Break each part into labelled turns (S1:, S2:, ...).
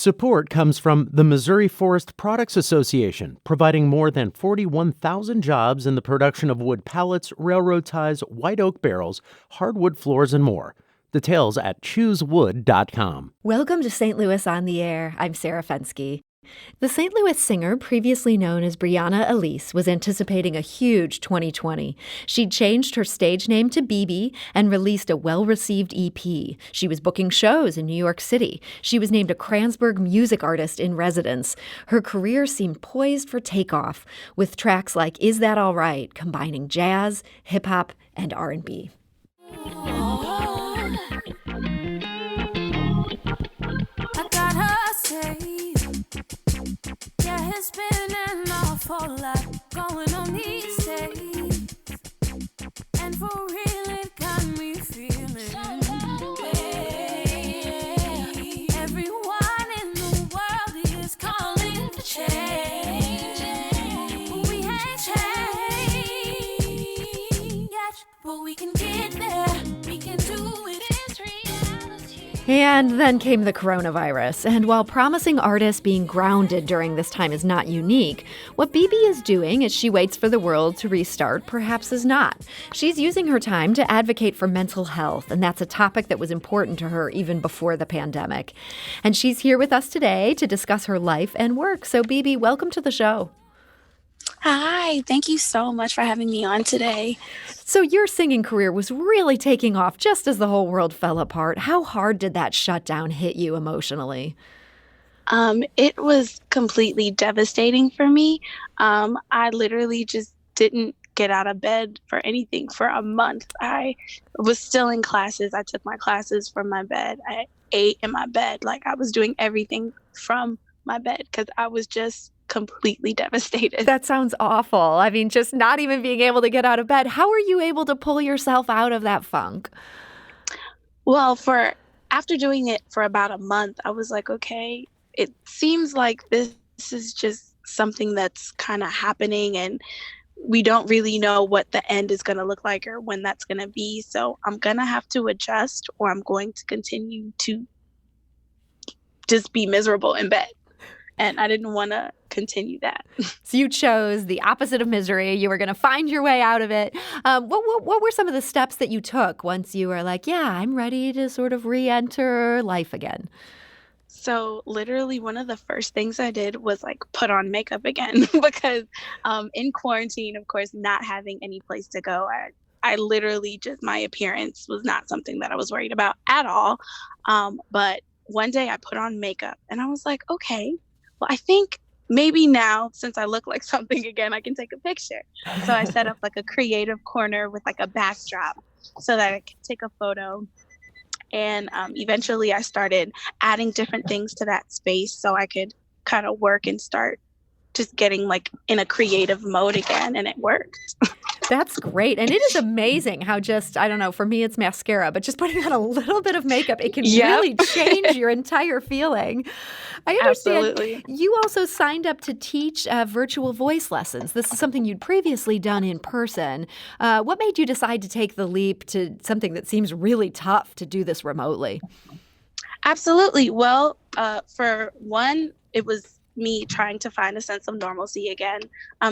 S1: Support comes from the Missouri Forest Products Association, providing more than 41,000 jobs in the production of wood pallets, railroad ties, white oak barrels, hardwood floors, and more. Details at choosewood.com.
S2: Welcome to St. Louis on the Air. I'm Sarah Fensky. The St. Louis singer, previously known as Brianna Elise, was anticipating a huge 2020. She'd changed her stage name to BB and released a well-received EP. She was booking shows in New York City. She was named a Kranzberg Music Artist in Residence. Her career seemed poised for takeoff, with tracks like Is That All Right, combining jazz, hip-hop, and R&B.
S3: I got her saved. Yeah, it's been an awful lot going on these days, and for real it got me feeling hey, everyone in the world is calling for change, but we ain't changed yet, but we can get there, we can do it.
S2: And then came the coronavirus. And while promising artists being grounded during this time is not unique, what BB is doing as she waits for the world to restart perhaps is not. She's using her time to advocate for mental health, and that's a topic that was important to her even before the pandemic. And she's here with us today to discuss her life and work. So BB, welcome to the show.
S4: Hi, thank you so much for having me on today.
S2: So your singing career was really taking off just as the whole world fell apart. How hard did that shutdown hit you emotionally?
S4: It was completely devastating for me. I literally just didn't get out of bed for anything for a month. I was still in classes. I took my classes from my bed. I ate in my bed. Like I was doing everything from my bed because I was just completely devastated.
S2: That sounds awful. I mean, just not even being able to get out of bed. How are you able to pull yourself out of that funk?
S4: Well, after doing it for about a month, I was like, okay, it seems like this is just something that's kind of happening and we don't really know what the end is going to look like or when that's going to be. So I'm going to have to adjust or I'm going to continue to just be miserable in bed. And I didn't want to continue that.
S2: So you chose the opposite of misery. You were going to find your way out of it. What were some of the steps that you took once you were like, yeah, I'm ready to sort of re-enter life again?
S4: So literally one of the first things I did was like put on makeup again because in quarantine, of course, not having any place to go, I literally just, my appearance was not something that I was worried about at all. But one day I put on makeup and I was like, okay, well, I think maybe now, since I look like something again, I can take a picture. So I set up like a creative corner with like a backdrop so that I could take a photo. And eventually I started adding different things to that space so I could kind of work and start just getting like in a creative mode again. And it worked.
S2: That's great. And it is amazing how just, I don't know, for me it's mascara, but just putting on a little bit of makeup, it can really change your entire feeling. I understand.
S4: Absolutely.
S2: You also signed up to teach virtual voice lessons. This is something you'd previously done in person. What made you decide to take the leap to something that seems really tough to do this remotely?
S4: Absolutely. Well, for one, it was me trying to find a sense of normalcy again.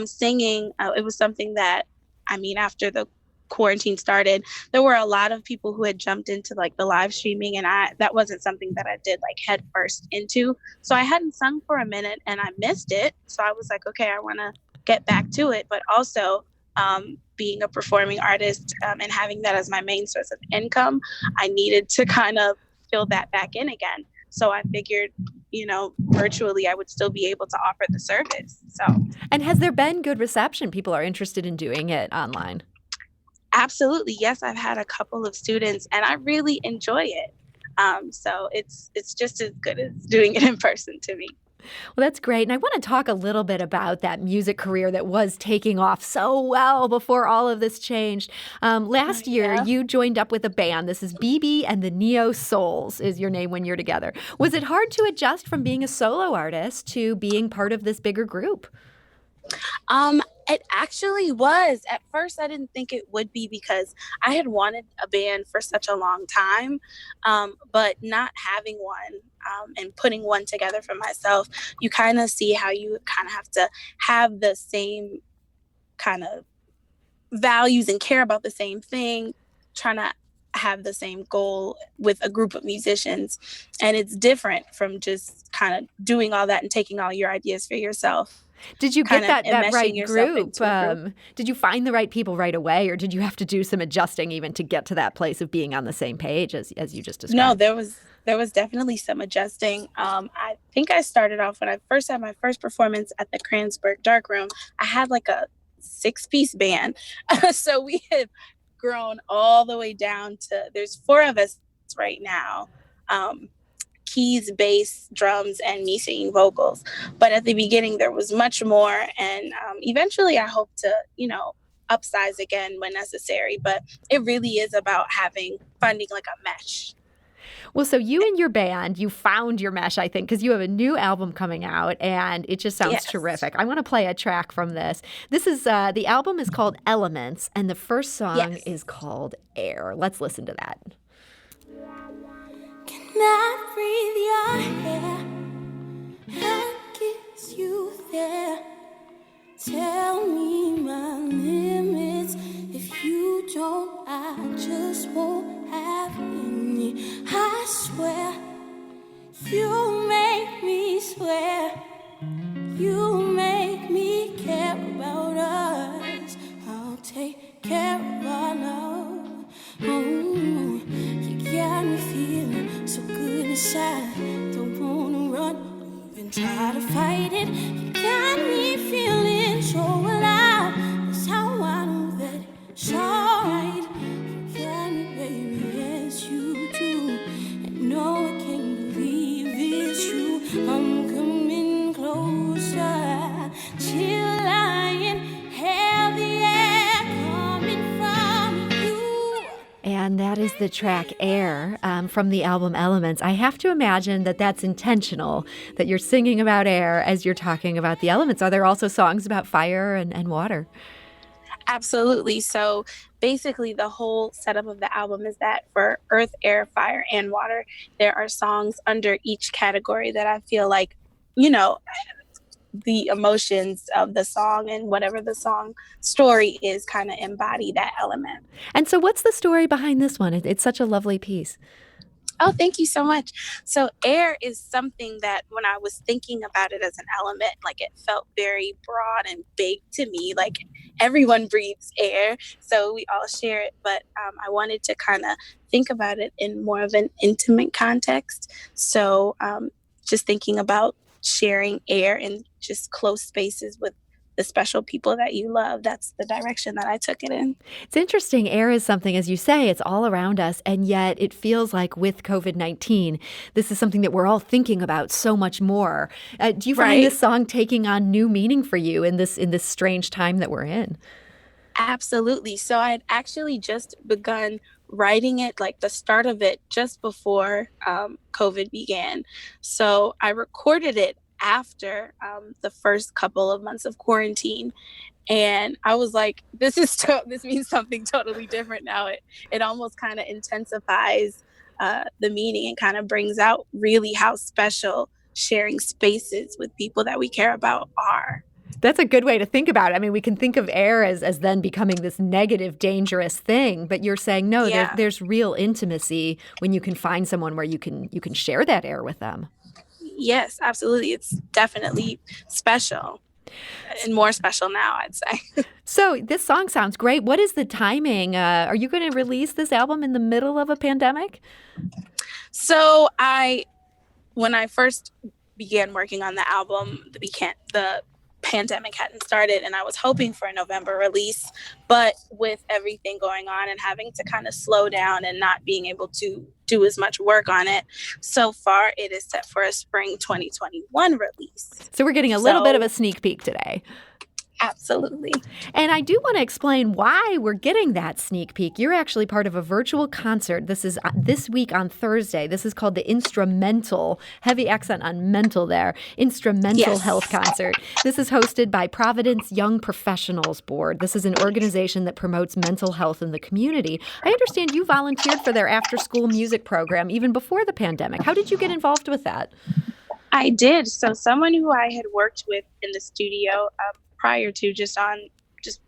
S4: Singing, it was something that, I mean, after the quarantine started, there were a lot of people who had jumped into like the live streaming and that wasn't something that I did like head first into. So I hadn't sung for a minute and I missed it. So I was like, okay, I want to get back to it. But also being a performing artist and having that as my main source of income, I needed to kind of fill that back in again. So I figured, virtually I would still be able to offer the service. So,
S2: and has there been good reception? People are interested in doing it online.
S4: Absolutely. Yes, I've had a couple of students and I really enjoy it. So it's just as good as doing it in person to me.
S2: Well, that's great. And I want to talk a little bit about that music career that was taking off so well before all of this changed. Last year, you joined up with a band. This is BB and the Neo Souls is your name when you're together. Was it hard to adjust from being a solo artist to being part of this bigger group?
S4: It actually was. At first, I didn't think it would be because I had wanted a band for such a long time, but not having one, and putting one together for myself, you kind of see how you kind of have to have the same kind of values and care about the same thing, trying to have the same goal with a group of musicians. And it's different from just kind of doing all that and taking all your ideas for yourself.
S2: Did you get
S4: Kind of
S2: that right
S4: enmeshing yourself
S2: group?
S4: into a group.
S2: Did you find the right people right away, or did you have to do some adjusting even to get to that place of being on the same page as you just described?
S4: No, there was definitely some adjusting. I think I started off when I first had my first performance at the Kranzberg Darkroom. I had like a 6-piece band. So we have grown all the way down to, there's 4 of us right now. Keys, bass, drums, and me singing vocals. But at the beginning, there was much more. And eventually I hope to, upsize again when necessary. But it really is about finding like a mesh.
S2: Well, so you and your band, you found your mesh, I think, because you have a new album coming out, and it just sounds terrific. I want to play a track from this. This is, the album is called Elements, and the first song is called Air. Let's listen to that.
S3: Can I breathe your hair and kiss you there? Tell me my limits. If you don't, I just won't have any. I swear, you make me swear. You make me care about us. I'll take care of our love. Oh, you got me feeling so good inside. Don't wanna run, even try to fight it. You got me feeling so alive. That's how I know that it's alright. You got me, baby, yes you do. And no, I can't believe it's true. I'm coming closer till I inhale the air coming from you.
S2: And that is the track Air from the album Elements. I have to imagine that that's intentional, that you're singing about air as you're talking about the elements. Are there also songs about fire and water?
S4: Absolutely. So basically the whole setup of the album is that for earth, air, fire, and water, there are songs under each category that I feel like, the emotions of the song and whatever the song story is kind of embody that element.
S2: And so what's the story behind this one? It's such a lovely piece.
S4: Oh, thank you so much. So air is something that when I was thinking about it as an element, like it felt very broad and big to me. Like everyone breathes air, so we all share it. But I wanted to kind of think about it in more of an intimate context. So just thinking about sharing air in just close spaces with the special people that you love. That's the direction that I took it in.
S2: It's interesting. Air is something, as you say, it's all around us. And yet it feels like with COVID-19, this is something that we're all thinking about so much more. Do you find this song taking on new meaning for you in this strange time that we're in?
S4: Absolutely. So I had actually just begun writing it, like the start of it, just before COVID began. So I recorded it after the first couple of months of quarantine. And I was like, this means something totally different now. It almost kind of intensifies the meaning and kind of brings out really how special sharing spaces with people that we care about are.
S2: That's a good way to think about it. I mean, we can think of air as then becoming this negative, dangerous thing, but you're saying, no, there's real intimacy when you can find someone where you can share that air with them.
S4: Yes, absolutely. It's definitely special and more special now, I'd say.
S2: So this song sounds great. What is the timing? Are you going to release this album in the middle of a pandemic?
S4: So when I first began working on the album, the pandemic hadn't started, and I was hoping for a November release, but with everything going on and having to kind of slow down and not being able to do as much work on it, so far it is set for a spring 2021 release.
S2: So we're getting a little bit of a sneak peek today.
S4: Absolutely.
S2: And I do want to explain why we're getting that sneak peek. You're actually part of a virtual concert. This is this week on Thursday. This is called the Instrumental, heavy accent on mental there, Instrumental
S4: Yes.
S2: Health Concert. This is hosted by Providence Young Professionals Board. This is an organization that promotes mental health in the community. I understand you volunteered for their after-school music program even before the pandemic. How did you get involved with that?
S4: I did. So someone who I had worked with in the studio prior to just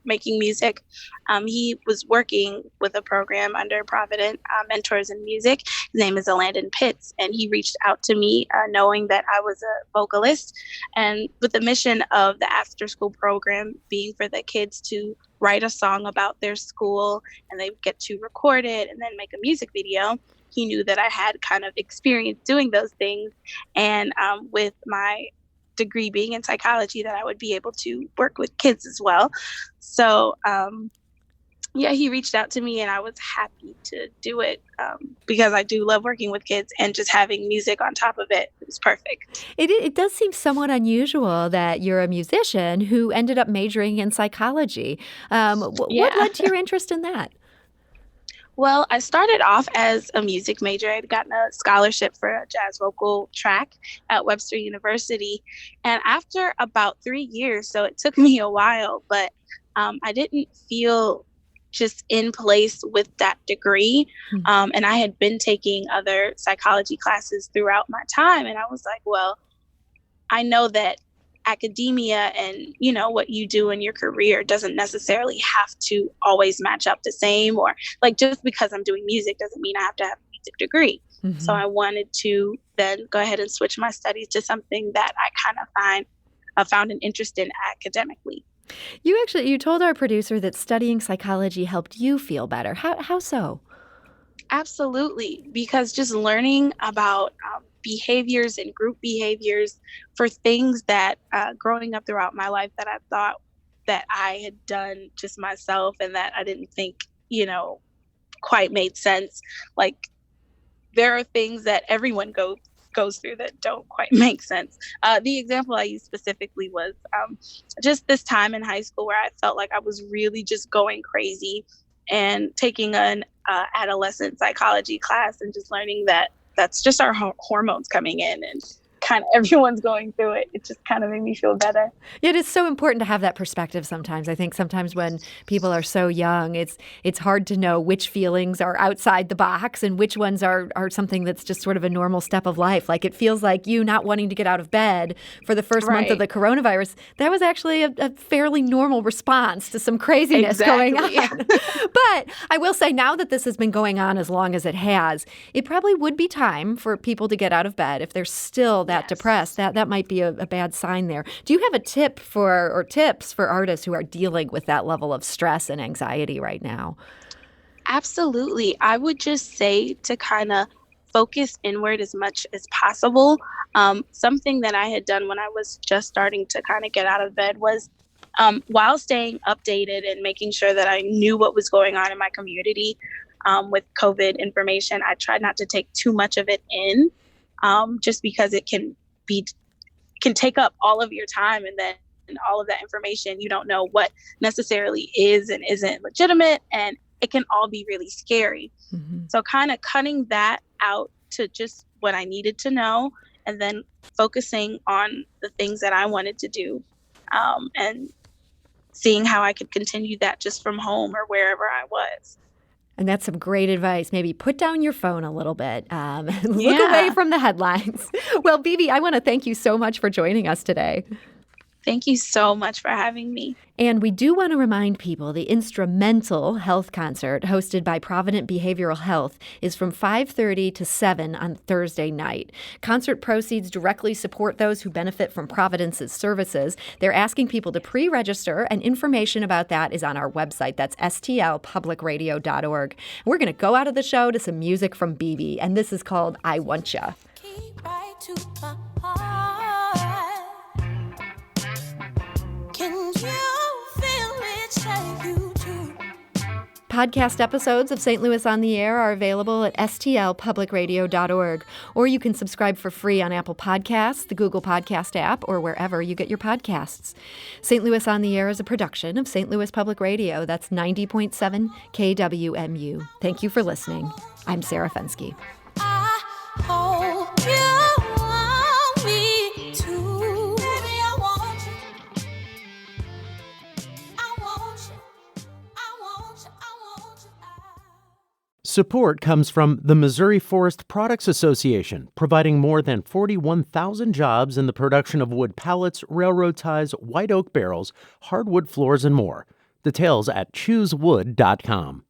S4: making music, he was working with a program under Provident Mentors in Music. His name is Landon Pitts, and he reached out to me knowing that I was a vocalist, and with the mission of the after school program being for the kids to write a song about their school, and they get to record it and then make a music video. He knew that I had kind of experience doing those things, and with my degree being in psychology, that I would be able to work with kids as well. So he reached out to me, and I was happy to do it because I do love working with kids, and just having music on top of it was perfect.
S2: It does seem somewhat unusual that you're a musician who ended up majoring in psychology. What led to your interest in that?
S4: Well, I started off as a music major. I'd gotten a scholarship for a jazz vocal track at Webster University. And after about 3 years, so it took me a while, but I didn't feel just in place with that degree. And I had been taking other psychology classes throughout my time. And I was like, well, I know that academia and, what you do in your career doesn't necessarily have to always match up the same, or like just because I'm doing music doesn't mean I have to have a music degree. Mm-hmm. So I wanted to then go ahead and switch my studies to something that I kind of found an interest in academically.
S2: You told our producer that studying psychology helped you feel better. How so?
S4: Absolutely, because just learning about behaviors and group behaviors for things that growing up throughout my life that I thought that I had done just myself, and that I didn't think, quite made sense. Like, there are things that everyone goes through that don't quite make sense. The example I used specifically was just this time in high school where I felt like I was really just going crazy, and taking an adolescent psychology class and just learning that that's just our hormones coming in, and kind of everyone's going through it. It just kind of made me feel better.
S2: It is so important to have that perspective sometimes. I think sometimes when people are so young, it's hard to know which feelings are outside the box and which ones are something that's just sort of a normal step of life. Like, it feels like you not wanting to get out of bed for the first month of the coronavirus. That was actually a fairly normal response to some craziness going on. But I will say, now that this has been going on as long as it has, it probably would be time for people to get out of bed if they're still that depressed. That might be a bad sign there. Do you have a tip or tips for artists who are dealing with that level of stress and anxiety right now?
S4: Absolutely. I would just say to kind of focus inward as much as possible. Something that I had done when I was just starting to kind of get out of bed was, while staying updated and making sure that I knew what was going on in my community with COVID information, I tried not to take too much of it in. Just because it can take up all of your time, and then all of that information, you don't know what necessarily is and isn't legitimate, and it can all be really scary. Mm-hmm. So kind of cutting that out to just what I needed to know, and then focusing on the things that I wanted to do, and seeing how I could continue that just from home or wherever I was.
S2: And that's some great advice. Maybe put down your phone a little bit. Look away from the headlines. Well, Bibi, I want to thank you so much for joining us today.
S4: Thank you so much for having me.
S2: And we do want to remind people the Instrumental Health Concert, hosted by Provident Behavioral Health, is from 5:30 to 7 on Thursday night. Concert proceeds directly support those who benefit from Providence's services. They're asking people to pre-register, and information about that is on our website. That's stlpublicradio.org. We're going to go out of the show to some music from Bibi, and this is called I Want Ya.
S3: Keep right to my heart. Can you feel it? Say you do.
S2: Podcast episodes of St. Louis on the Air are available at stlpublicradio.org, or you can subscribe for free on Apple Podcasts, the Google Podcast app, or wherever you get your podcasts. St. Louis on the Air is a production of St. Louis Public Radio. That's 90.7 KWMU. Thank you for listening. I'm Sarah Fensky.
S3: I hope you want me to. Baby, I want you. I want you. I want you. I want you.
S1: Support comes from the Missouri Forest Products Association, providing more than 41,000 jobs in the production of wood pallets, railroad ties, white oak barrels, hardwood floors, and more. Details at choosewood.com.